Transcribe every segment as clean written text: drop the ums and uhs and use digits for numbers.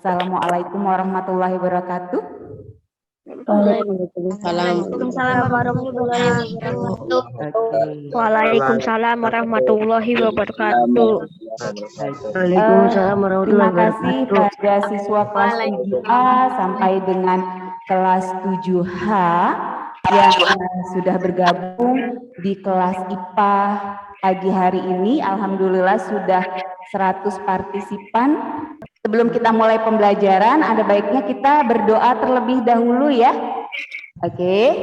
Assalamualaikum warahmatullahi wabarakatuh. Waalaikumsalam warahmatullahi wabarakatuh. Waalaikumsalam warahmatullahi wabarakatuh. Waalaikumsalam warahmatullahi wabarakatuh. Terima kasih pada siswa kelas 7A sampai dengan kelas 7H yang sudah bergabung di kelas IPA pagi hari ini. Alhamdulillah sudah 100 partisipan. Sebelum kita mulai pembelajaran, ada baiknya kita berdoa terlebih dahulu ya. Oke.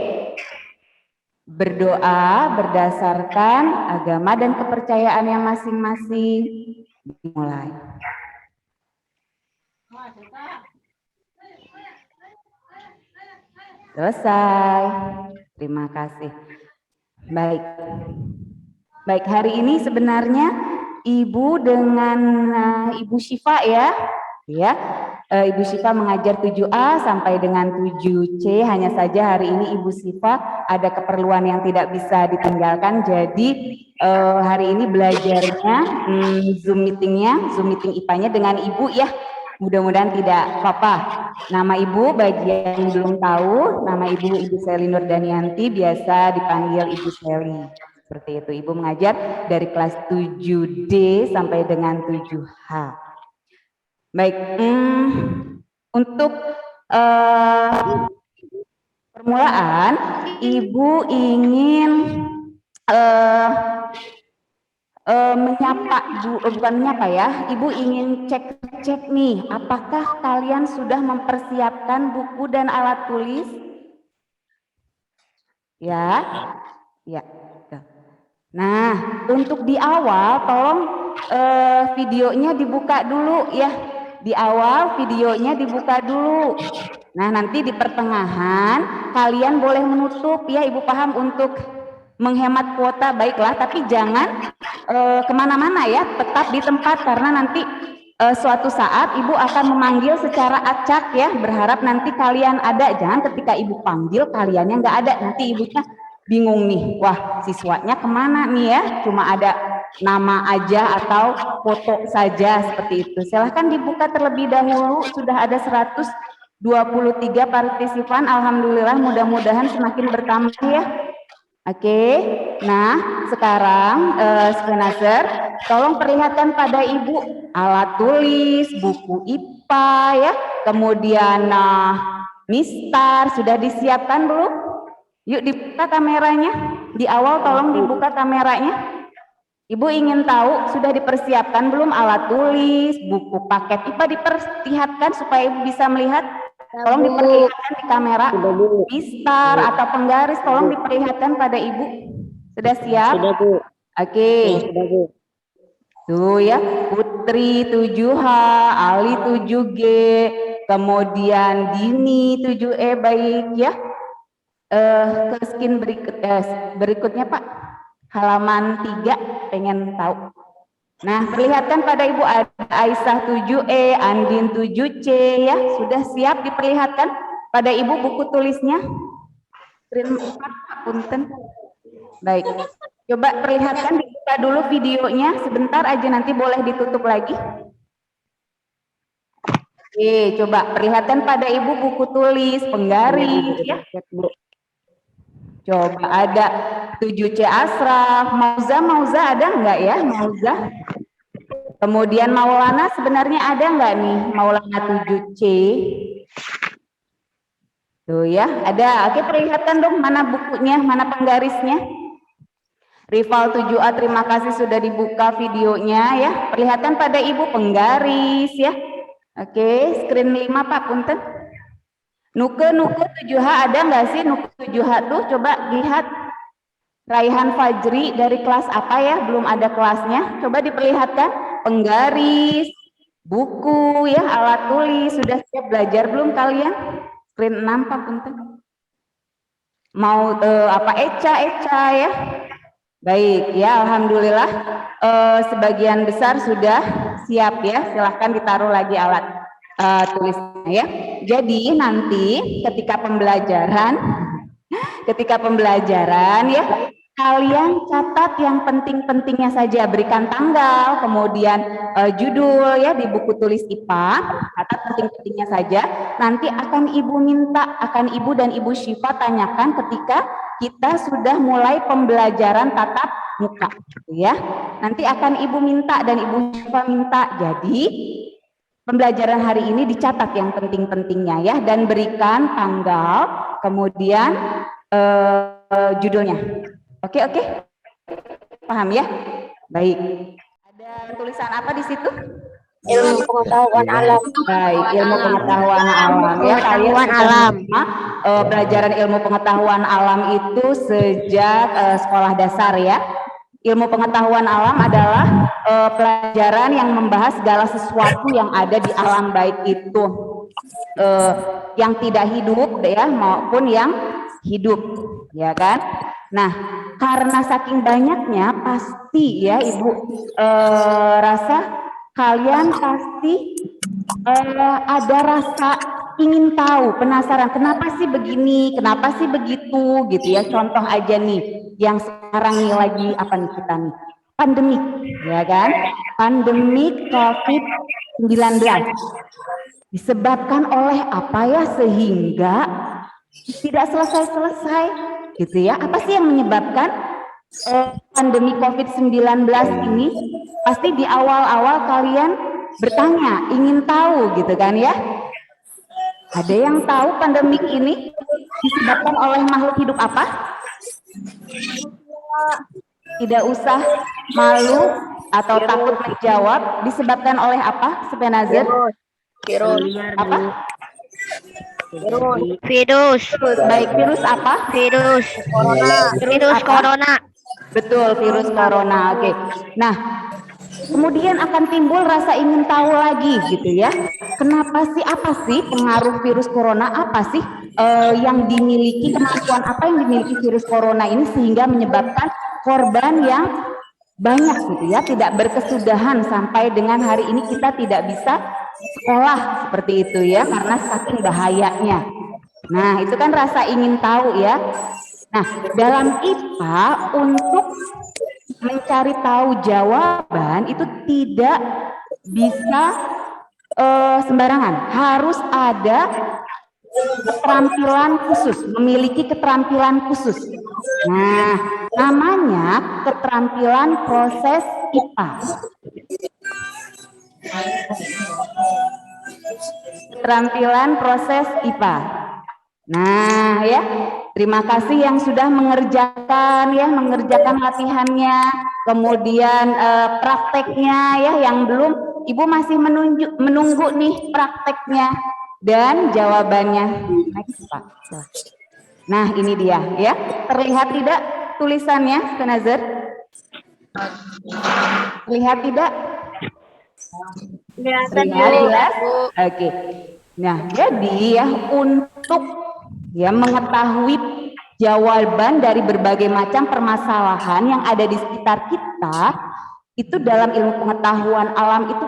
Berdoa berdasarkan agama dan kepercayaan yang masing-masing. Dimulai. Selesai. Terima kasih. Baik, hari ini sebenarnya Ibu dengan Ibu Syifa ya. Ibu Syifa mengajar 7A sampai dengan 7C. Hanya saja hari ini Ibu Syifa ada keperluan yang tidak bisa ditinggalkan. Jadi hari ini belajarnya Zoom meeting IPA-nya dengan Ibu ya. Mudah-mudahan tidak apa-apa. Nama Ibu bagi yang belum tahu, nama Ibu Seli Nurdanianti, biasa dipanggil Ibu Seli. Seperti itu, Ibu mengajar dari kelas 7D sampai dengan 7H. Baik, untuk permulaan, Ibu ingin Ibu ingin cek nih, apakah kalian sudah mempersiapkan buku dan alat tulis? Ya. Nah, untuk di awal tolong videonya dibuka dulu ya. Di awal videonya dibuka dulu. Nah, nanti di pertengahan kalian boleh menutup ya. Ibu paham untuk menghemat kuota, baiklah, tapi jangan kemana-mana ya. Tetap di tempat karena nanti suatu saat Ibu akan memanggil secara acak ya. Berharap nanti kalian ada. Jangan ketika Ibu panggil kaliannya nggak ada. Nanti Ibunya bingung nih, wah siswanya kemana nih ya, cuma ada nama aja atau foto saja seperti itu. Silahkan dibuka terlebih dahulu, sudah ada 123 partisipan, alhamdulillah, mudah-mudahan semakin bertambah ya. Oke, nah sekarang screenaser, tolong perlihatkan pada Ibu alat tulis, buku IPA ya, kemudian mistar, sudah disiapkan belum? Yuk dibuka kameranya, di awal tolong dibuka kameranya. Ibu ingin tahu sudah dipersiapkan belum alat tulis, buku paket IPA diperlihatkan supaya Ibu bisa melihat. Tolong diperlihatkan di kamera. Mistar atau penggaris tolong diperlihatkan pada Ibu. Sudah siap? Sudah, Bu. Oke. Sudah, Bu. Tuh ya, Putri 7H, Ali 7G, kemudian Dini 7E, baik ya. Ke screen berikutnya Pak, halaman 3 pengen tahu. Nah, perlihatkan pada Ibu ada Aisyah 7E, Andin 7C ya, sudah siap diperlihatkan pada Ibu buku tulisnya. Screen 4, punten. Baik, coba perlihatkan, dibuka dulu videonya sebentar aja, nanti boleh ditutup lagi. Oke, coba perlihatkan pada Ibu buku tulis, penggaris ya. Coba ada 7C Asraf, Mauza ada enggak ya, Mauza? Kemudian Maulana sebenarnya ada enggak nih, Maulana 7C? Tuh ya, ada. Oke, perlihatkan dong mana bukunya, mana penggarisnya. Rival 7A, terima kasih sudah dibuka videonya ya. Perlihatkan pada Ibu penggaris ya. Oke, screen 5 Pak, punten. Nuke 7H ada nggak sih Nuke 7H tuh? Coba lihat. Raihan Fajri dari kelas apa ya? Belum ada kelasnya. Coba diperlihatkan penggaris, buku ya, alat tulis. Sudah siap belajar belum kalian? Screen 6 Pak, punten. Mau Eca ya? Baik ya, alhamdulillah sebagian besar sudah siap ya. Silahkan ditaruh lagi alat tulisnya ya. Jadi nanti ketika pembelajaran ya kalian catat yang penting-pentingnya saja, berikan tanggal, kemudian judul ya di buku tulis IPA, catat penting-pentingnya saja. Nanti akan Ibu dan Ibu Syifa tanyakan ketika kita sudah mulai pembelajaran tatap muka, gitu ya. Nanti akan Ibu minta dan Ibu Syifa minta. Jadi pembelajaran hari ini dicatat yang penting-pentingnya ya, dan berikan tanggal, kemudian judulnya. Oke, paham ya? Baik. Ada tulisan apa di situ? Ilmu pengetahuan alam. Baik, ilmu pengetahuan alam ya. Kalian alam. Pelajaran ilmu pengetahuan alam itu sejak sekolah dasar ya. Ilmu pengetahuan alam adalah pelajaran yang membahas segala sesuatu yang ada di alam, baik itu yang tidak hidup ya maupun yang hidup, ya kan? Nah, karena saking banyaknya pasti ya Ibu rasa kalian pasti ada rasa ingin tahu, penasaran, kenapa sih begini, kenapa sih begitu gitu ya. Contoh aja nih, yang sekarang nih lagi apa nih kita nih? Pandemik, ya kan? Pandemik COVID-19. Disebabkan oleh apa ya sehingga tidak selesai-selesai gitu ya. Apa sih yang menyebabkan pandemi COVID-19 ini? Pasti di awal-awal kalian bertanya, ingin tahu gitu kan ya. Ada yang tahu pandemik ini disebabkan oleh makhluk hidup apa? Tidak usah malu atau takut menjawab. Disebabkan oleh apa, Sepenazir? Virus. Apa? Virus. Baik, virus apa? Virus. Virus apa? corona. Betul, virus corona. Oke. Nah, kemudian akan timbul rasa ingin tahu lagi gitu ya. Kenapa sih, apa sih pengaruh virus corona, apa sih yang dimiliki, kemampuan apa yang dimiliki virus corona ini sehingga menyebabkan korban yang banyak gitu ya, tidak berkesudahan sampai dengan hari ini kita tidak bisa sekolah seperti itu ya, karena saking bahayanya. Nah, itu kan rasa ingin tahu ya. Nah, dalam IPA untuk mencari tahu jawaban itu tidak bisa sembarangan, harus ada keterampilan khusus, memiliki keterampilan khusus. Nah, namanya keterampilan proses IPA. Keterampilan proses IPA. Nah, ya, terima kasih yang sudah mengerjakan latihannya, kemudian prakteknya ya, yang belum Ibu masih menunggu nih prakteknya dan jawabannya. Next, Pak. Nah, ini dia ya. Terlihat tidak tulisannya, Penazir? Terlihat tidak? Kelihatan Jelas? Oke. Nah, jadi ya untuk ya mengetahui jawaban dari berbagai macam permasalahan yang ada di sekitar kita, itu dalam ilmu pengetahuan alam itu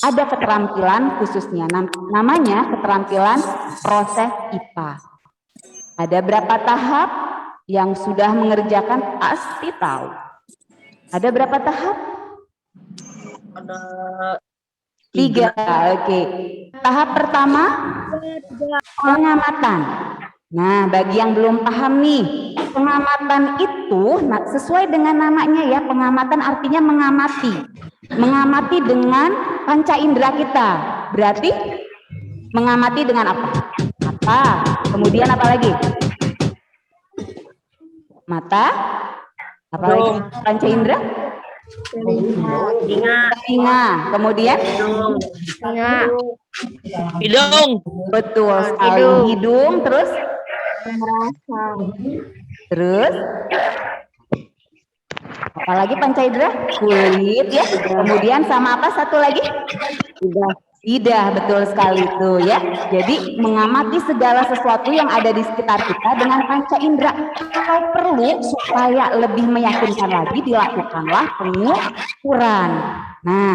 ada keterampilan khususnya, namanya keterampilan proses IPA. Ada berapa tahap? Yang sudah mengerjakan pasti tahu. Ada berapa tahap? Ada 3. Oke. Tahap pertama pengamatan. Nah, bagi yang belum paham nih, pengamatan itu sesuai dengan namanya ya, pengamatan artinya mengamati. Mengamati dengan panca indera kita. Berarti mengamati dengan apa? Mata. Kemudian apa lagi? Mata. Apa lagi? Panca indera? Telinga. Kemudian? Hidung. Betul sekali. Hidung. Terus? Terus? Apalagi panca indera? Kulit ya. Kemudian sama apa satu lagi? Lidah, betul sekali itu ya. Jadi mengamati segala sesuatu yang ada di sekitar kita dengan panca indera. Kalau perlu supaya lebih meyakinkan lagi, dilakukanlah pengukuran. Nah,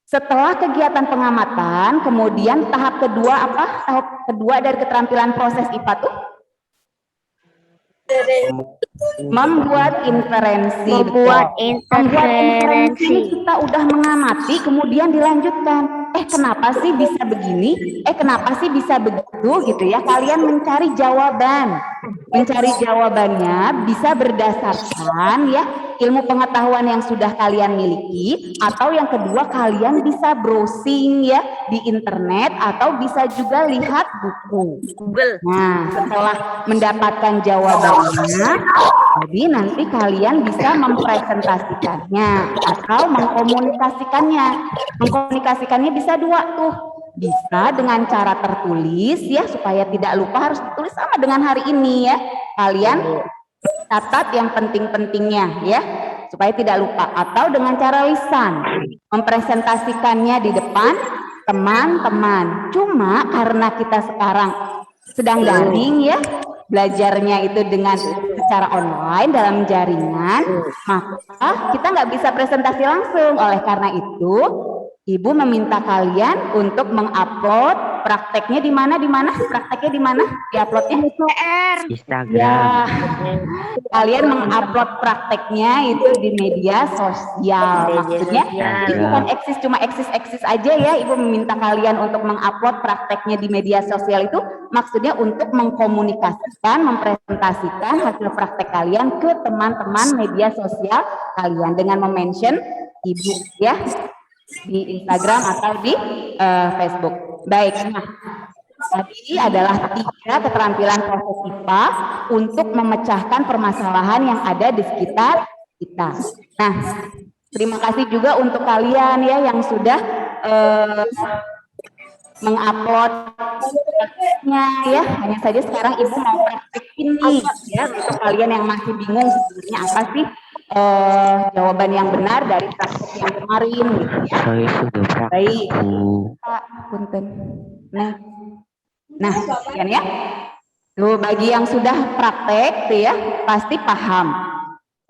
setelah kegiatan pengamatan, kemudian tahap kedua apa? Tahap kedua dari keterampilan proses IPA tuh? Membuat inferensi. Membuat betul. Membuat inferensi ini inferensi. kita udah mengamati, kemudian dilanjutkan. Kenapa sih bisa begini? Kenapa sih bisa begitu gitu ya? Kalian mencari jawaban. Mencari jawabannya bisa berdasarkan ya ilmu pengetahuan yang sudah kalian miliki, atau yang kedua kalian bisa browsing ya di internet, atau bisa juga lihat buku. Google. Nah, setelah mendapatkan jawabannya, jadi nanti kalian bisa mempresentasikannya atau mengkomunikasikannya. Mengkomunikasikannya bisa dua tuh. Bisa dengan cara tertulis ya, supaya tidak lupa, harus ditulis sama dengan hari ini ya. Kalian catat yang penting-pentingnya ya, supaya tidak lupa, atau dengan cara lisan, mempresentasikannya di depan teman-teman. Cuma karena kita sekarang sedang daring ya, belajarnya itu dengan secara online dalam jaringan, maka kita nggak bisa presentasi langsung. Oleh karena itu, Ibu meminta kalian untuk mengupload prakteknya di mana? Prakteknya di mana? Diuploadnya? Instagram. Ya, kalian mengupload prakteknya itu di media sosial. Maksudnya ini bukan cuma eksis aja ya. Ibu meminta kalian untuk mengupload prakteknya di media sosial itu maksudnya untuk mengkomunikasikan, mempresentasikan hasil praktek kalian ke teman-teman media sosial kalian dengan memention Ibu ya di Instagram atau di Facebook. Baik, nah tadi adalah 3 keterampilan proses IPA untuk memecahkan permasalahan yang ada di sekitar kita. Nah, terima kasih juga untuk kalian ya yang sudah mengupload prakteknya ya. Hanya saja sekarang Ibu mau praktekin nih ya, untuk kalian yang masih bingung sebenarnya apa sih jawaban yang benar dari praktek yang kemarin gitu ya. Saya sudah praktek. Baik, Bu. Pak Punten. Nah, sekian ya. Tuh, bagi yang sudah praktek tuh ya, pasti paham.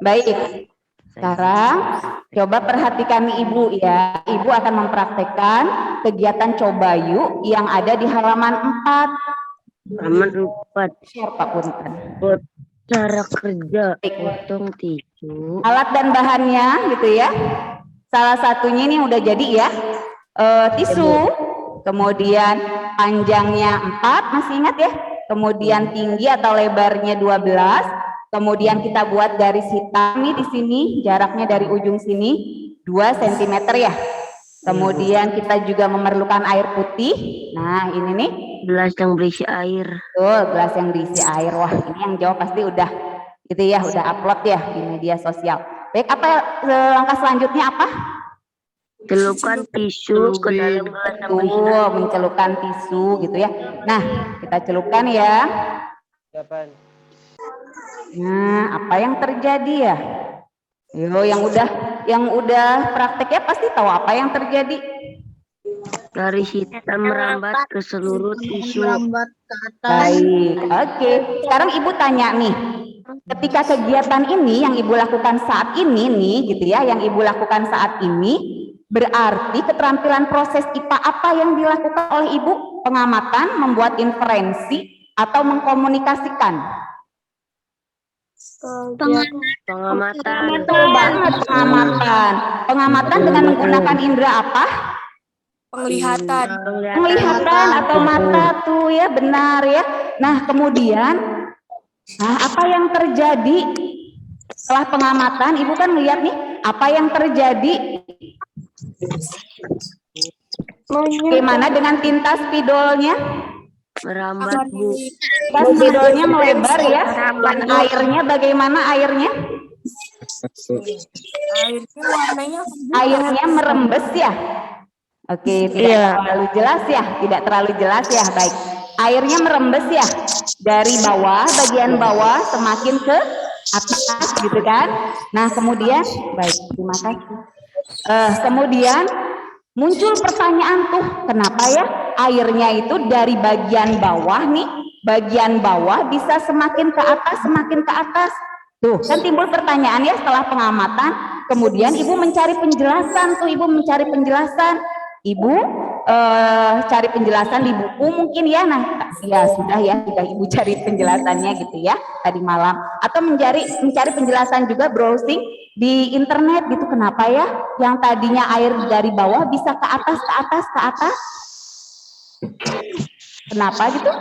Baik, sekarang coba perhatikan nih Ibu ya. Ibu akan mempraktekkan kegiatan coba yuk yang ada di halaman 4. Halaman 4. Share Pak Punten. Cara kerja potong tisu. Alat dan bahannya gitu ya. Salah satunya ini udah jadi ya. Tisu, kemudian panjangnya 4, masih ingat ya? Kemudian tinggi atau lebarnya 12. Kemudian kita buat garis hitam nih di sini, jaraknya dari ujung sini 2 cm ya. Kemudian kita juga memerlukan air putih. Nah, ini nih Gelas yang berisi air. gelas yang diisi air. Wah, ini yang jawab pasti udah gitu ya, udah upload ya di media sosial. Baik, apa langkah selanjutnya apa? Celupkan tisu ke dalam gelas yang berisi air. Mencelupkan tisu gitu ya. Nah, kita celupkan ya. Nah, apa yang terjadi ya? Yo, yang udah prakteknya pasti tahu apa yang terjadi. Garis hitam merambat ke seluruh tisu. Baik, oke. Sekarang Ibu tanya nih, ketika kegiatan ini yang Ibu lakukan saat ini nih, gitu ya, yang Ibu lakukan saat ini, berarti keterampilan proses IPA apa yang dilakukan oleh Ibu? Pengamatan, membuat inferensi, atau mengkomunikasikan? Pengamatan. Betul banget, pengamatan. Pengamatan dengan menggunakan indera apa? Penglihatan. Penglihatan atau mata tuh ya, benar ya. Nah, kemudian apa yang terjadi setelah pengamatan? Ibu kan lihat nih, apa yang terjadi? Bagaimana dengan tinta spidolnya? Merambat, Bu. Tinta spidolnya melebar ya. Dan airnya bagaimana airnya? Airnya merembes ya. Oke, tidak terlalu jelas ya, tidak terlalu jelas ya. Baik, airnya merembes ya dari bawah, bagian bawah semakin ke atas, gitu kan? Nah, kemudian, baik, terima kasih. Kemudian muncul pertanyaan tuh, kenapa ya airnya itu dari bagian bawah nih, bagian bawah bisa semakin ke atas, semakin ke atas. Tuh, kan timbul pertanyaan ya setelah pengamatan. Kemudian Ibu mencari penjelasan tuh, Ibu mencari penjelasan. Ibu cari penjelasan di buku mungkin ya. Nah, ya sudah Ibu cari penjelasannya gitu ya tadi malam, atau mencari penjelasan juga browsing di internet gitu. Kenapa ya yang tadinya air dari bawah bisa ke atas ke atas ke atas? Kenapa gitu?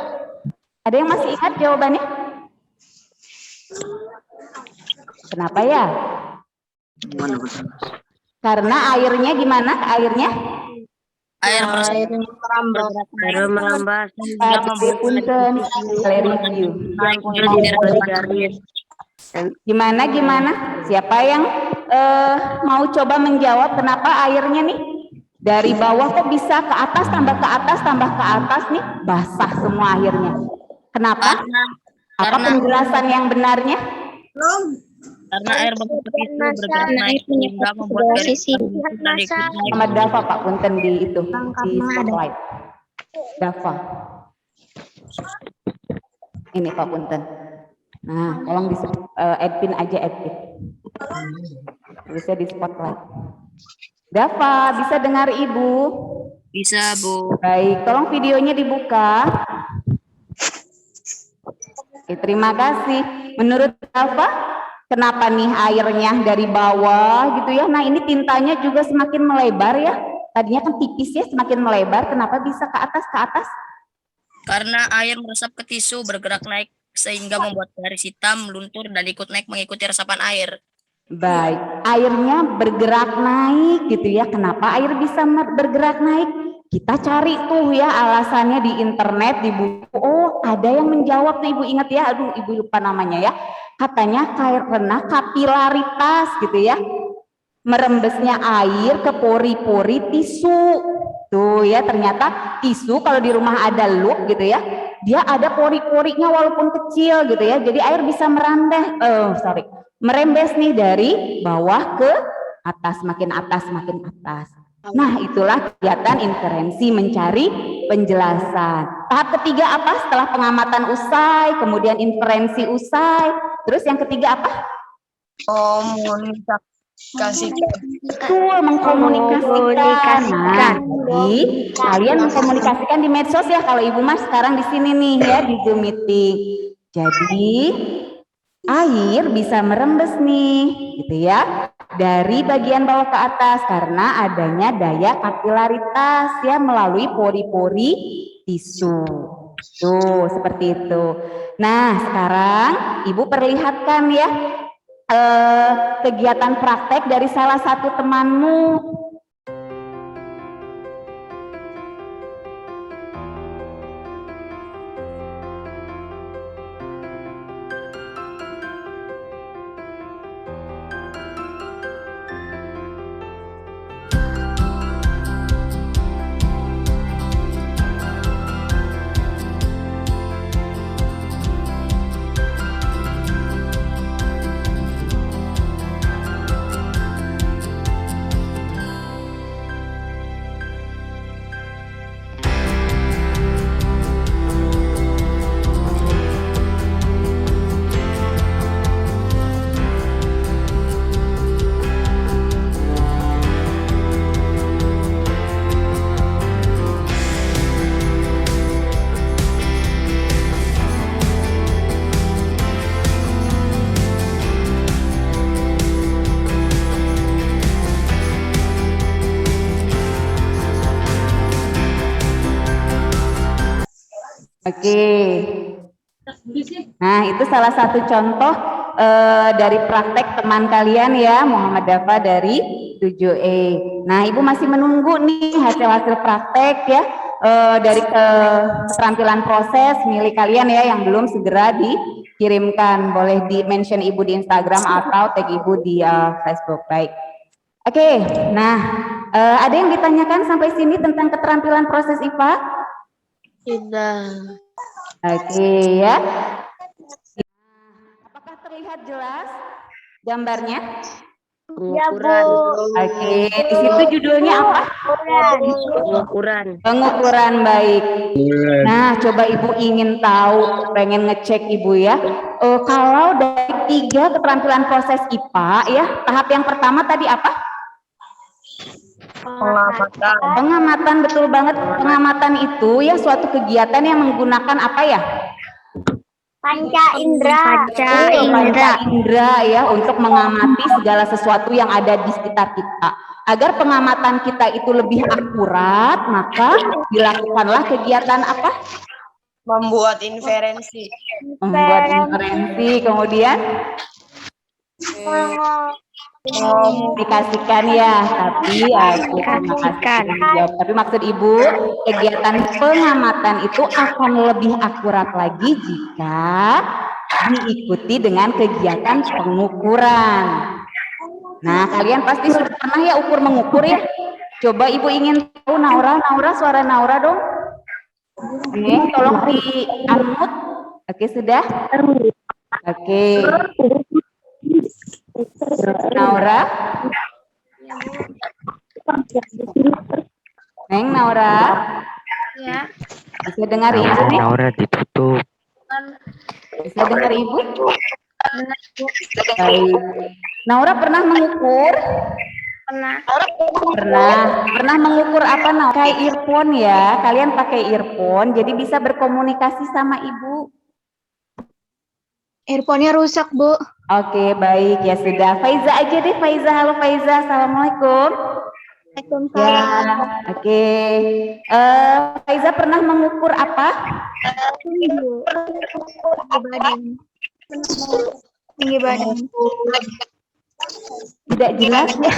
Ada yang masih ingat jawabannya? Kenapa ya? Karena airnya gimana? Airnya? Air merambat. Punten, review. Gimana? Siapa yang mau coba menjawab kenapa airnya nih dari bawah kok bisa ke atas tambah ke atas nih basah semua akhirnya? Kenapa? Apa penjelasan yang benarnya? Karena air bergerak naik sehingga membuat garis Sama Dava Pak Punten di itu di spotlight. Dava. Ini Pak Punten. Nah, tolong di admin aja admin. Bisa di spotlight. Dava, bisa dengar Ibu? Bisa, Bu. Baik, tolong videonya dibuka. Oke, terima kasih. Menurut Dava, kenapa nih airnya dari bawah gitu ya? Nah, ini tintanya juga semakin melebar ya. Tadinya kan tipis ya, semakin melebar. Kenapa bisa ke atas ke atas? Karena air meresap ke tisu bergerak naik sehingga membuat garis hitam meluntur dan ikut naik mengikuti resapan air. Baik, airnya bergerak naik gitu ya. Kenapa air bisa bergerak naik? Kita cari tuh ya alasannya di internet, di buku. Oh, ada yang menjawab tuh Ibu ingat ya. Aduh, Ibu lupa namanya ya. Katanya karena kapilaritas gitu ya. Merembesnya air ke pori-pori tisu. Tuh ya, ternyata tisu kalau di rumah ada loop gitu ya. Dia ada pori-porinya walaupun kecil gitu ya. Jadi air bisa merembes nih dari bawah ke atas, makin atas, makin atas. Nah, itulah kegiatan inferensi mencari penjelasan. Tahap ketiga apa? Setelah pengamatan usai, kemudian inferensi usai. Terus yang ketiga apa? Mengkomunikasikan. Nah, jadi kalian mengkomunikasikan di medsos ya. Kalau Ibu Mas sekarang di sini nih ya di Zoom meeting. Jadi air bisa merembes nih, gitu ya, dari bagian bawah ke atas karena adanya daya kapilaritas ya melalui pori-pori tisu. Tuh, seperti itu. Nah, sekarang Ibu perlihatkan ya kegiatan praktek dari salah satu temanmu. Oke. Nah, itu salah satu contoh dari praktek teman kalian ya, Muhammad Dava dari 7E. Nah, Ibu masih menunggu nih hasil-hasil praktek ya dari keterampilan proses milik kalian ya yang belum segera dikirimkan. Boleh di-mention Ibu di Instagram atau tag Ibu di Facebook. Baik. Oke, nah ada yang ditanyakan sampai sini tentang keterampilan proses IPA? Sudah. Oke ya. Apakah terlihat jelas gambarnya? Pengukuran. Oke, di situ judulnya apa? Pengukuran, baik. Nah, coba Ibu ingin tahu, pengen ngecek Ibu ya. Kalau dari 3 keterampilan proses IPA ya, tahap yang pertama tadi apa? Pengamatan. Pengamatan, betul banget. Pengamatan itu ya suatu kegiatan yang menggunakan apa ya? Panca indera. Panca indera ya, untuk mengamati segala sesuatu yang ada di sekitar kita. Agar pengamatan kita itu lebih akurat, maka dilakukanlah kegiatan apa? Membuat inferensi. Membuat inferensi, kemudian dikasihkan ya, tapi terima kasih dijawab. Tapi maksud Ibu, kegiatan pengamatan itu akan lebih akurat lagi jika diikuti dengan kegiatan pengukuran. Nah, kalian pasti sudah pernah ya ukur mengukur ya. Coba Ibu ingin tahu Naura, suara Naura dong. Oke, tolong di unmute. Oke, sudah. Oke. Naura. Neng Naura. Ya. Bisa dengar Ibu? Naura ditutup. Bisa dengar Ibu? Baik. Naura pernah mengukur? Pernah mengukur apa Naura? Pakai earphone ya. Kalian pakai earphone jadi bisa berkomunikasi sama Ibu. Earphone-nya rusak, Bu. Oke, baik ya sudah. Faiza aja deh, Faiza. Halo Faiza, assalamualaikum. Ya, oke. Faiza pernah mengukur apa? Tinggi badan. Tidak jelas ya.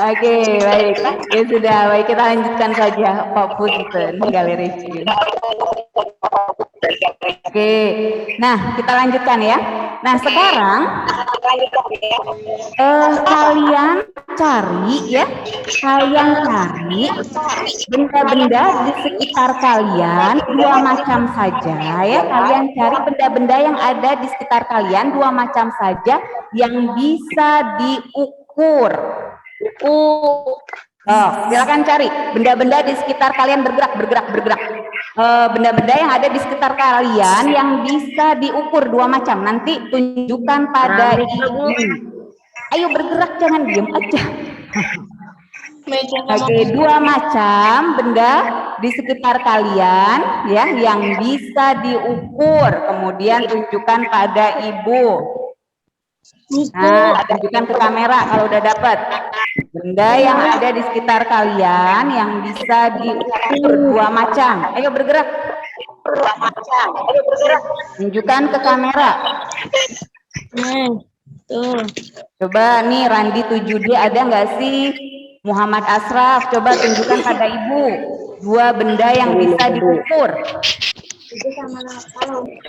Oke, baik. Ya sudah, baik kita lanjutkan saja Pak Punten galeri. Oke, nah kita lanjutkan ya. Nah sekarang kalian cari ya, benda-benda di sekitar kalian dua macam saja ya. Kalian cari benda-benda yang ada di sekitar kalian dua macam saja yang bisa diukur. Silakan cari benda-benda di sekitar kalian, bergerak. Benda-benda yang ada di sekitar kalian yang bisa diukur dua macam. Nanti tunjukkan pada Ibu. Ayo bergerak, jangan diam aja. Oke, dua macam benda di sekitar kalian ya yang bisa diukur. Kemudian tunjukkan pada Ibu. Nah, tunjukkan ke kamera kalau udah dapat. Benda yang ada di sekitar kalian yang bisa diukur dua macam. Ayo bergerak. Tunjukkan ke kamera. Coba nih Randi 7D ada nggak sih? Muhammad Asraf, coba tunjukkan pada Ibu dua benda yang bisa diukur.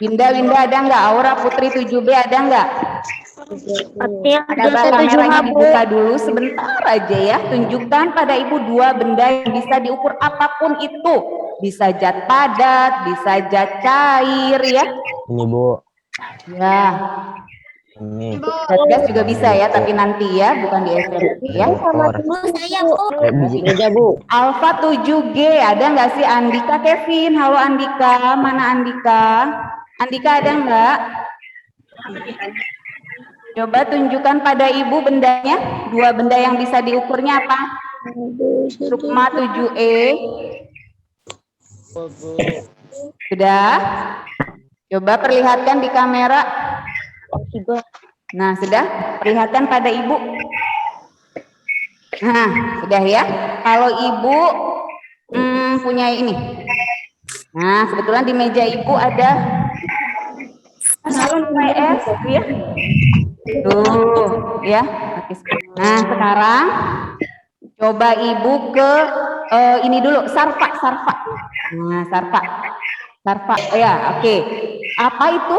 Winda ada nggak? Aura Putri 7B ada nggak? Coba kameranya dibuka dulu sebentar aja ya. Tunjukkan pada Ibu dua benda yang bisa diukur apapun itu. Bisa zat padat, bisa zat cair ya. Ini Bu. Ya. Ini. Zat gas juga bisa ya, tapi nanti ya, bukan di SMP ya. Bijinya Bu. Alfa 7G ada nggak sih Andika Kevin? Halo Andika, mana Andika? Andika ada nggak? Coba tunjukkan pada Ibu bendanya, dua benda yang bisa diukurnya apa? Sukma 7E. Sudah? Coba perlihatkan di kamera. Nah, sudah? Perlihatkan pada Ibu. Nah, sudah ya. Kalau Ibu punya ini. Nah, kebetulan di meja Ibu ada salon PS ya. Tuh, ya. Nah, sekarang coba Ibu ke ini dulu, Sarfa. Nah, Sarfa. Ya, oke. Apa itu?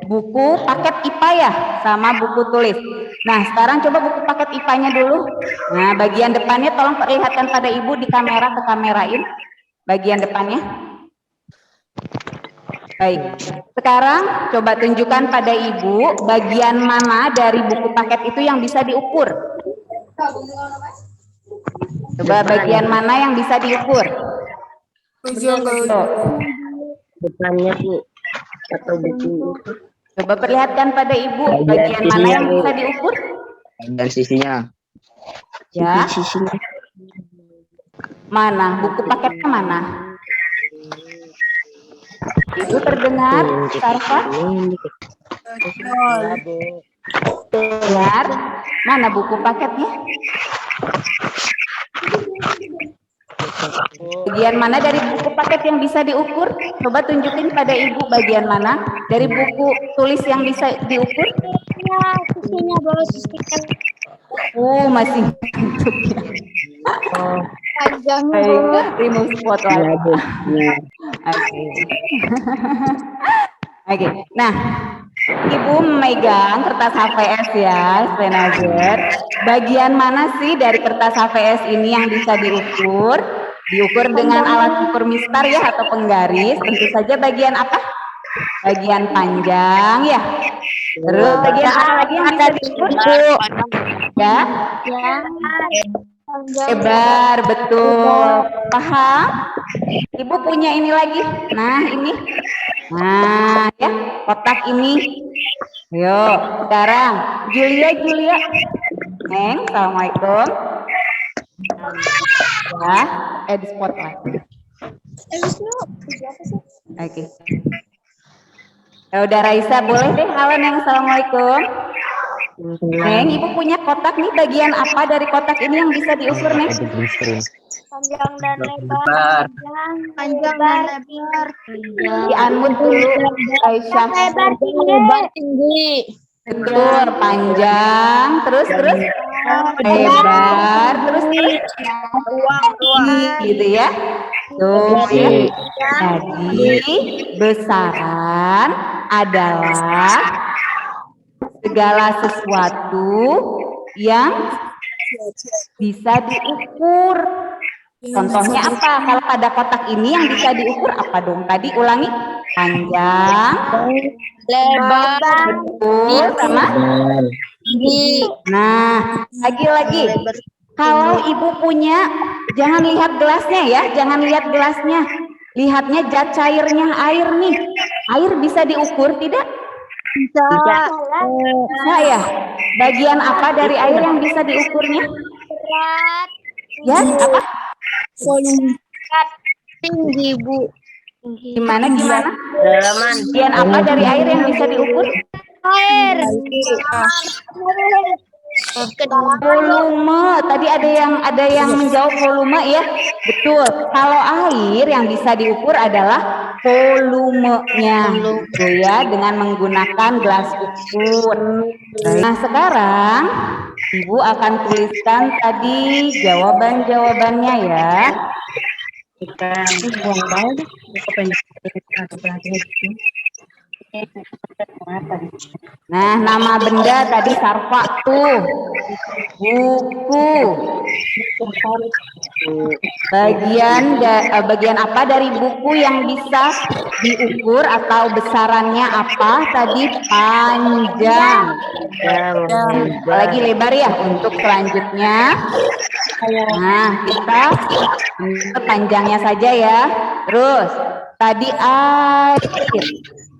Buku paket IPA ya, sama buku tulis. Nah, sekarang coba buku paket IPA-nya dulu. Nah, bagian depannya tolong perlihatkan pada Ibu di kamera, ke kamerain. Bagian depannya. Baik. Sekarang coba tunjukkan pada Ibu bagian mana dari buku paket itu yang bisa diukur. Coba bagian mana yang bisa diukur? Depannya Bu. Atau buku. Coba perlihatkan pada Ibu bagian mana yang bisa diukur? Dan sisinya. Ya. Mana? Buku paketnya mana? Ibu terdengar, Sarfa? Dengar? Mana buku paketnya? Bagian mana dari buku paket yang bisa diukur? Coba tunjukin pada ibu bagian mana dari buku tulis yang bisa diukur? Susunya bawah susunya Oh, masih panjang. remove spotlight. Oke. Oke. Nah, Ibu memegang kertas HVS ya, Senager. Bagian mana sih dari kertas HVS ini yang bisa diukur? Diukur dengan alat ukur mistar ya atau penggaris. Tentu saja bagian apa? Bagian panjang ya. Terus bagian apa lagi yang bisa diukur? Ya. Lebar, betul. Paham? Ibu punya ini lagi. Nah, ini. Nah, ya, kotak ini. Yo, sekarang Julia. Neng, assalamualaikum. Ya, di spotlight. Oke. Ya udah Raisa, boleh deh halo Neng, assalamualaikum. Neng, ibu punya kotak nih, bagian apa dari kotak ini yang bisa diukur Neng? Panjang dan lebar. Panjang dan lebar. Di-unmute dulu, Aisyah. Lebar tinggi. Betul, panjang, terus lebar, terus gitu ya. Tuh ya. Jadi besaran adalah segala sesuatu yang bisa diukur. Contohnya apa? Kalau pada kotak ini yang bisa diukur apa dong? Tadi ulangi, panjang, Lebar. betul, sama. Nah, lagi-lagi. Kalau ibu punya, jangan lihat gelasnya ya, jangan lihat gelasnya. Lihatnya zat cairnya air nih. Air bisa diukur tidak? Bisa ya. Bagian apa dari air yang bisa diukurnya? Berat. Ya, apa? Volume. Tinggi, Bu. Gimana? Dalaman. Bagian apa dari air yang bisa diukur? Air. Volume. Tadi ada yang menjawab volume ya. Betul. Kalau air yang bisa diukur adalah volumenya. Gitu ya, dengan menggunakan gelas ukur. Nah, sekarang Ibu akan tuliskan tadi jawaban-jawabannya ya. Nah, nama benda tadi Sarfa tuh. Buku. Bagian apa dari buku yang bisa diukur atau besarannya apa? Tadi panjang. Lagi lebar ya untuk selanjutnya. Nah, kita panjangnya saja ya. Terus tadi air.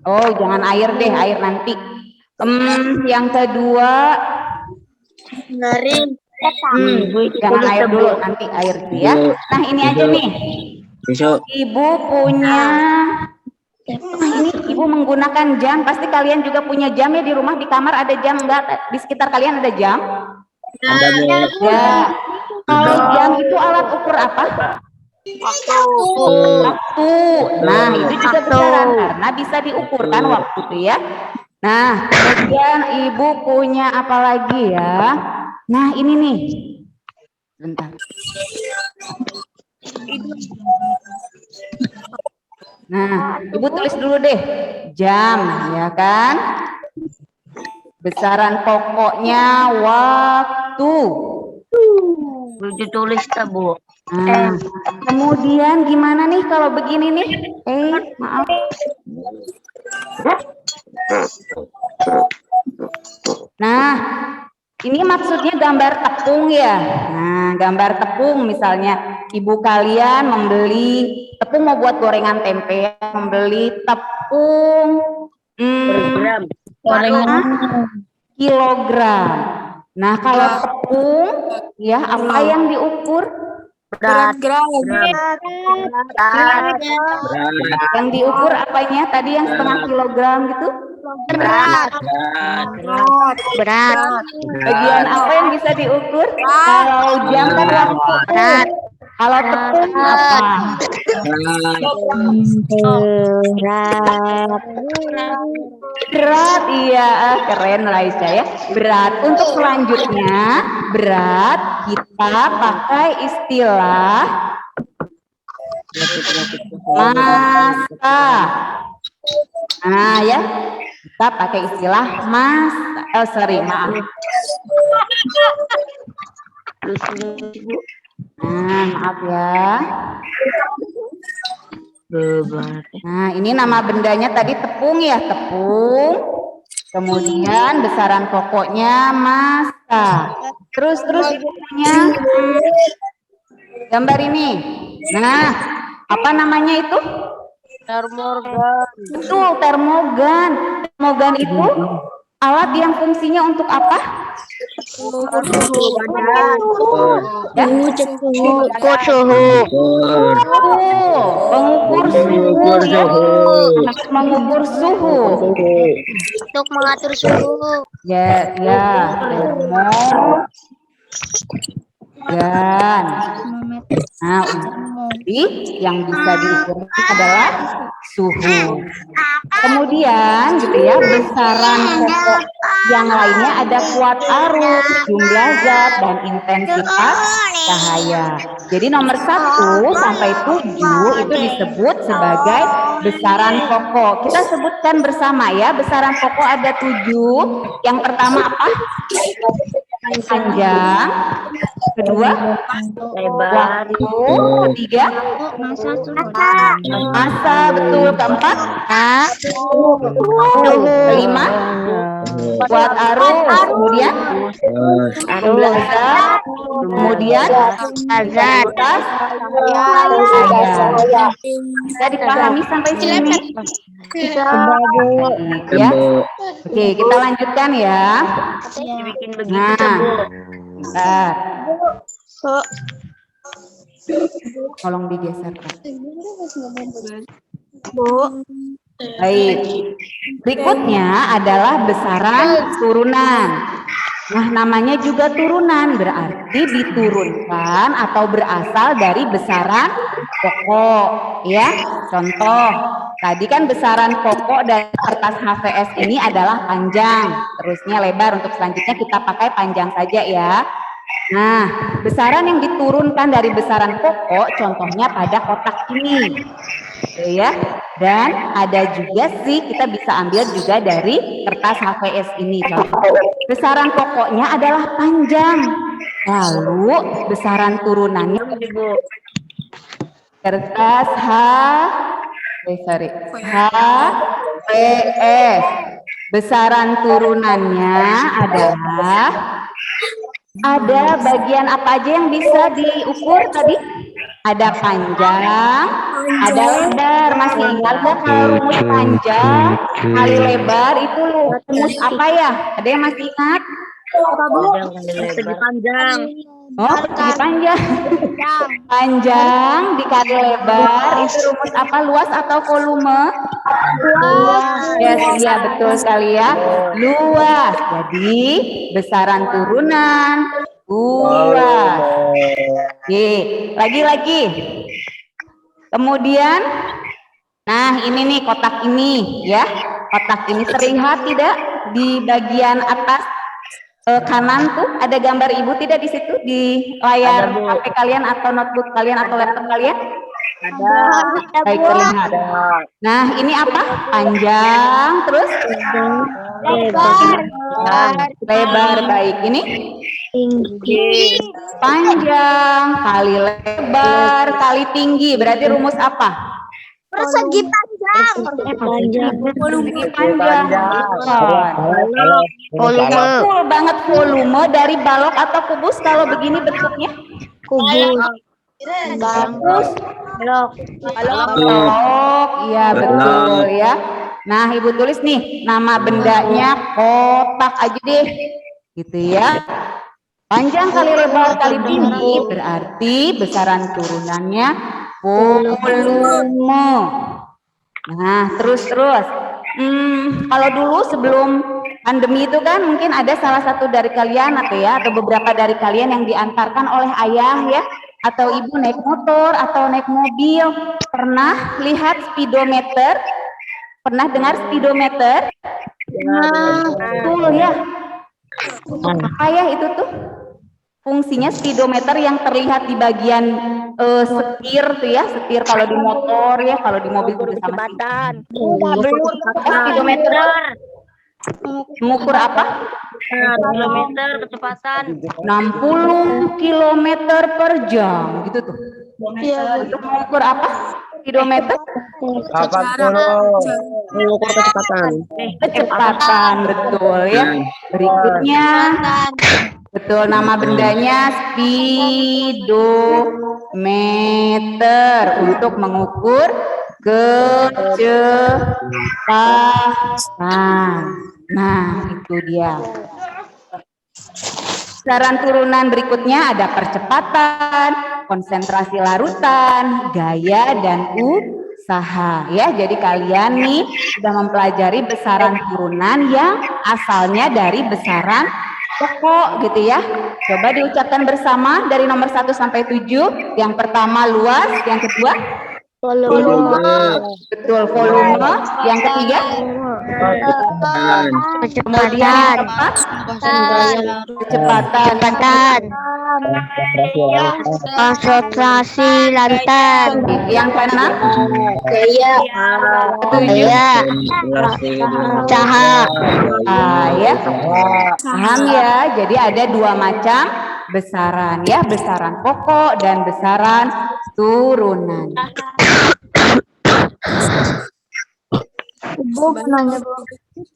Oh, jangan air deh, air nanti. Yang kedua, jangan air dulu, nanti air dulu ya. Nah, ini aja nih. Ibu punya, ini ibu menggunakan jam. Pasti kalian juga punya jam ya di rumah, di kamar ada jam enggak? Di sekitar kalian ada jam? Ya. Kalau jam itu alat ukur apa? Waktu. Nah, itu juga besaran karena bisa diukur kan waktu itu ya. Nah, kemudian ibu punya apa lagi ya? Nah, ini nih. Bentar. Nah, ibu tulis dulu deh. Jam, ya kan? Besaran pokoknya waktu. Tulis Bu. Nah, kemudian gimana nih kalau begini nih? Maaf. Nah, ini maksudnya gambar tepung ya. Nah, gambar tepung misalnya ibu kalian membeli tepung mau buat gorengan tempe, membeli tepung kilogram. Nah, kalau tepung, ya, apa yang diukur? Berat. Yang diukur apanya? Tadi yang setengah kilogram gitu? Berat. Bagian apa yang bisa diukur? Kalau jam kan waktu. Kalau tepung apa? Berat, iya, keren Laisa ya. Berat. Untuk selanjutnya, berat kita pakai istilah massa. Nah ya, kita pakai istilah massa. Maaf. Maaf ya. Nah, ini nama bendanya tadi tepung ya, tepung. Kemudian besaran pokoknya massa. Terus punya gambar ini. Nah, apa namanya itu? Termogan. Betul, termogan. Termogan itu alat yang fungsinya untuk apa? Ya? Ukur suhu. Pengukur suhu ya. Mengukur suhu. Untuk mengatur suhu. Ya. Dan nah, jadi yang bisa diukur adalah suhu. Kemudian gitu ya, besaran pokok yang lainnya ada kuat arus, jumlah zat, dan intensitas cahaya. Jadi nomor 1 sampai 7 itu disebut sebagai besaran pokok. Kita sebutkan bersama ya, besaran pokok ada 7. Yang pertama apa? Panjang. Kedua, Lebar. waktu. Ketiga, masa. Betul. Keempat, kelima, kuat arus. Kemudian jumlah zat. Kemudian intensitas cahaya. Bisa dipahami sampai sini? Ya. Oke, kita lanjutkan ya. Dibikin begitu, Nah, Bu. bentar. Tolong digeser, Kak. Baik. Berikutnya adalah besaran turunan. Nah, namanya juga turunan, berarti diturunkan atau berasal dari besaran pokok, ya. Contoh, tadi kan besaran pokok dari kertas HVS ini adalah panjang, terusnya lebar. Untuk selanjutnya kita pakai panjang saja ya. Nah, besaran yang diturunkan dari besaran pokok, contohnya pada kotak ini. Ya, dan ada juga sih kita bisa ambil juga dari kertas HVS ini. Contoh, besaran pokoknya adalah panjang, lalu besaran turunannya kertas HVS. Besaran turunannya adalah, ada bagian apa aja yang bisa diukur tadi? Ada panjang, ada lebar. Masih ingat nggak kalau rumus panjang kali lebar itu rumus apa ya? Ada yang masih ingat? Panjang. Oh, segi panjang. Panjang dikali lebar itu rumus apa? Luas atau volume? Luas. Yes, iya betul sekali ya. Luas. Jadi besaran turunan luas. Oke, lagi-lagi. Kemudian, nah ini nih kotak ini ya. Kotak ini terlihat tidak di bagian atas kanan tuh ada gambar ibu tidak di situ di layar HP kalian atau notebook kalian atau laptop kalian? Ada. Baik, terlihat. Nah, ini apa? Panjang, terus lebar. Baik, ini tinggi. Panjang kali lebar kali tinggi. Berarti rumus apa? Persegi panjang. Volume panjang. Volume. Betul banget, volume dari balok atau kubus kalau begini bentuknya? Kubus. Balok. Iya betul ya. Nah, Ibu tulis nih nama bendanya kotak aja deh. Gitu ya. Panjang kali lebar kali tinggi berarti besaran turunannya volume. Nah, terus. Kalau dulu sebelum pandemi itu kan mungkin ada salah satu dari kalian atau beberapa dari kalian yang diantarkan oleh ayah ya, atau ibu naik motor atau naik mobil. Pernah lihat speedometer? Pernah dengar speedometer? Betul ya. Apa ya itu tuh? Fungsinya speedometer yang terlihat di bagian setir tuh ya, setir kalau di motor ya, kalau di mobil juga sama. Speedometer mengukur apa? Kilometer kecepatan. 60 km per jam gitu tuh. Untuk mengukur apa? Speedometer? Mengukur kecepatan. Kecepatan, betul ya. Berikutnya, betul, nama bendanya speedometer untuk mengukur kecepatan. Nah, itu dia. Besaran turunan berikutnya ada percepatan, konsentrasi larutan, gaya, dan usaha. Ya, jadi kalian nih sudah mempelajari besaran turunan yang asalnya dari besaran pokok gitu ya. Coba diucapkan bersama dari nomor 1 sampai 7. Yang pertama luas, yang kedua volume. Betul, volume. Yang ketiga kemudian apa? Kecepatan. Konsentrasi larutan. Yang keenam Gaya. ketujuh Usaha. ya. Paham ya? Jadi ada dua macam besaran ya, besaran pokok dan besaran turunan. Bu, nanya Bu,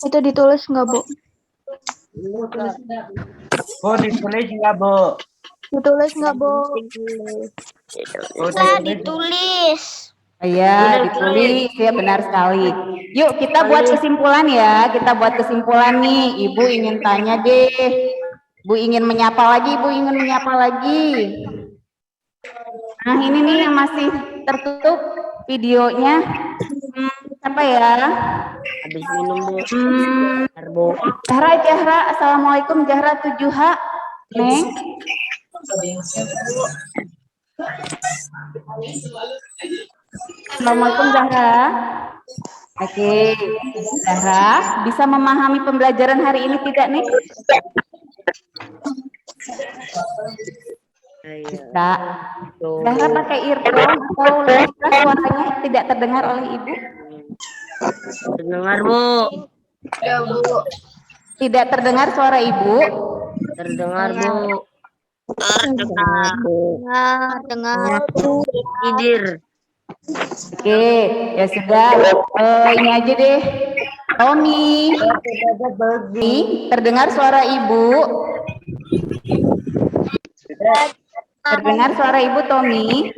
itu ditulis nggak Bu? Ditulis nggak, Bu? Ditulis nggak Bu? Bisa ditulis. Iya, ditulis ya, benar sekali. Yuk kita buat kesimpulan ya, kita buat kesimpulan nih. Ibu ingin tanya deh, Bu ingin menyapa lagi, Nah ini nih yang masih tertutup videonya. Apa ya? Habis minum Bu. Jahra, assalamualaikum Jahra 7H. Neng. Assalamualaikum Zahra. Oke, Zahra bisa memahami pembelajaran hari ini tidak nih? Bisa. Zahra pakai earphone atau suaranya tidak terdengar oleh ibu? Terdengar Bu. Ya, Bu. Tidak terdengar suara ibu? Terdengar Bu. Dengar. Tidur. Oke, ya sudah. Ini aja deh. Tommy, terdengar suara ibu? Terdengar suara ibu, Tommy?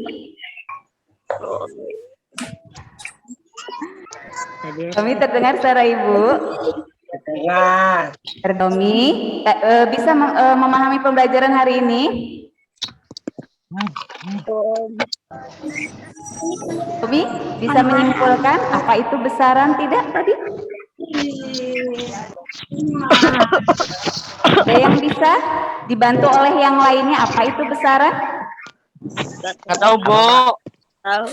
Tommy, terdengar suara ibu? Terdengar. Tommy, bisa memahami pembelajaran hari ini? Tommy, bisa menyimpulkan apa itu besaran tidak tadi? Ada yang bisa dibantu oleh yang lainnya apa itu besaran? Nggak tahu Bu.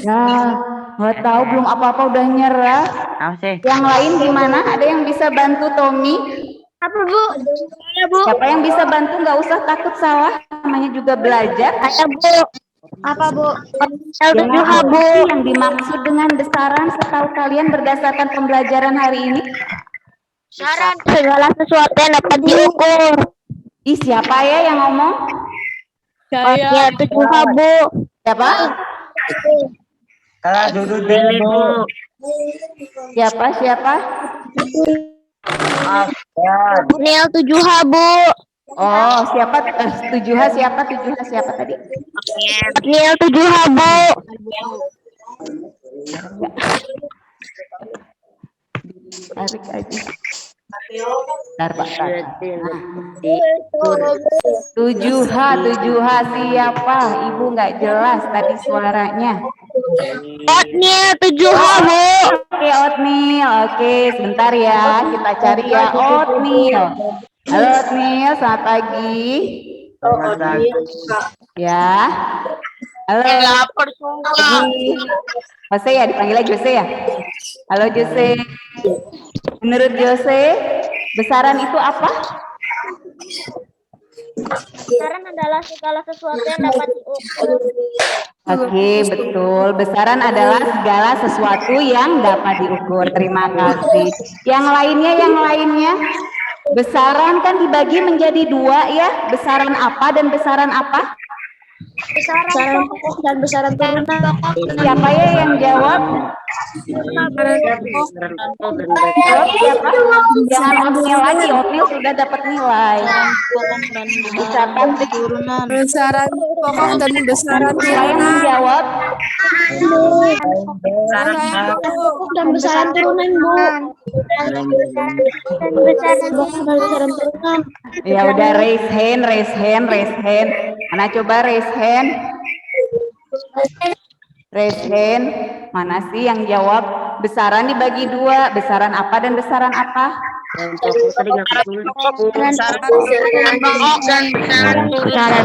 Ya, nggak tahu, belum apa-apa udah nyerah. Yang lain gimana? Ada yang bisa bantu Tommy? Apa Bu? Ya Bu. Siapa yang bisa bantu? Nggak usah takut salah, namanya juga belajar. Ada Bu. Apa Bu? Yang Bu, yang dimaksud dengan besaran setahu kalian berdasarkan pembelajaran hari ini? Saran segala sesuatu yang dapat diukur. Ih, siapa ya yang ngomong? Ya 7H Bu. Siapa? Kalau duduk dulu, Bu. Siapa? Nil 7H Bu. Oh, siapa? 7H siapa? 7H siapa tadi? Nil 7H Bu. Tarik aja. Bentar, Pak. Nah. 7H siapa? Ibu nggak jelas tadi suaranya. Oatmeal 7H, Bu. Oke, oatmeal. Oke, sebentar ya. Kita cari ya oatmeal. Halo oatmeal, selamat pagi. Ya. Halo. Pagi. Jose ya, dipanggilnya Jose ya. Halo Jose. Menurut Jose, besaran itu apa? Besaran adalah segala sesuatu yang dapat diukur. Oke, betul. Besaran adalah segala sesuatu yang dapat diukur. Terima kasih. Yang lainnya. Besaran kan dibagi menjadi 2 ya. Besaran apa dan besaran apa? Besaran pokok dan besaran turunan. Siapa ya yang jawab? Siapa? Jangan oatmeal lagi. Oatmeal sudah dapat nilai. Besaran turunan. Besaran pokok dan besaran Siapa yang menjawab? pokok dan besaran turunan, Bu. Besaran turunan. Ya udah, raise hand. Mana coba raise hand? Mana sih yang jawab? Besaran dibagi 2, besaran apa dan besaran apa? Besaran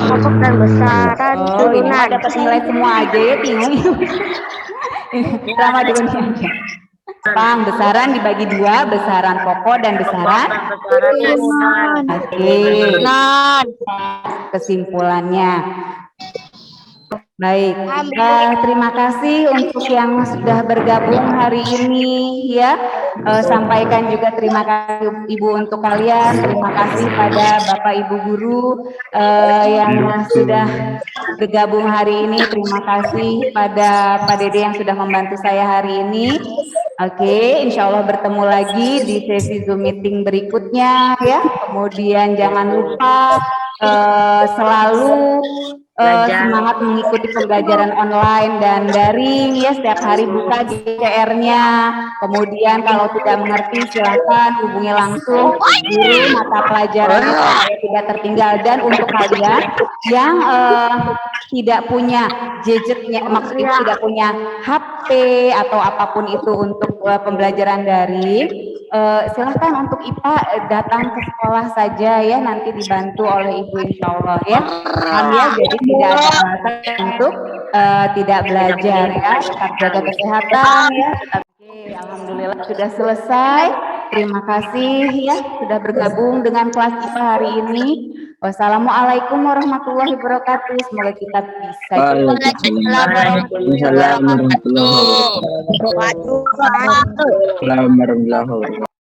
pokok dan besaran Oh, ini mah turunan. dapat nilai semua aja ya, bingung. Sama dulu nih aja. Pang, besaran dibagi 2, besaran pokok dan besaran. Oke. Kesimpulannya. Baik, terima kasih untuk yang sudah bergabung hari ini ya. Sampaikan juga terima kasih Ibu untuk kalian. Terima kasih pada Bapak Ibu guru yang sudah bergabung hari ini. Terima kasih pada Pak Dede yang sudah membantu saya hari ini. Oke, insya Allah bertemu lagi di sesi Zoom meeting berikutnya ya. Kemudian jangan lupa selalu semangat mengikuti pembelajaran online dan daring ya, setiap hari buka GCR-nya. Kemudian kalau tidak mengerti silakan hubungi langsung guru mata pelajaran supaya tidak tertinggal. Dan untuk kalian yang tidak punya gadgetnya, maksudnya tidak punya HP atau apapun itu untuk pembelajaran daring, silahkan untuk IPA datang ke sekolah saja ya, nanti dibantu oleh Ibu insya Allah ya. Ya, jadi tidak ada alasan untuk tidak belajar ya, tetap jaga kesehatan ya. Oke, alhamdulillah sudah selesai. Terima kasih ya sudah bergabung dengan kelas IPA hari ini. Wassalamualaikum warahmatullahi wabarakatuh. Semoga kita bisa. Waalaikumsalam warahmatullahi wabarakatuh.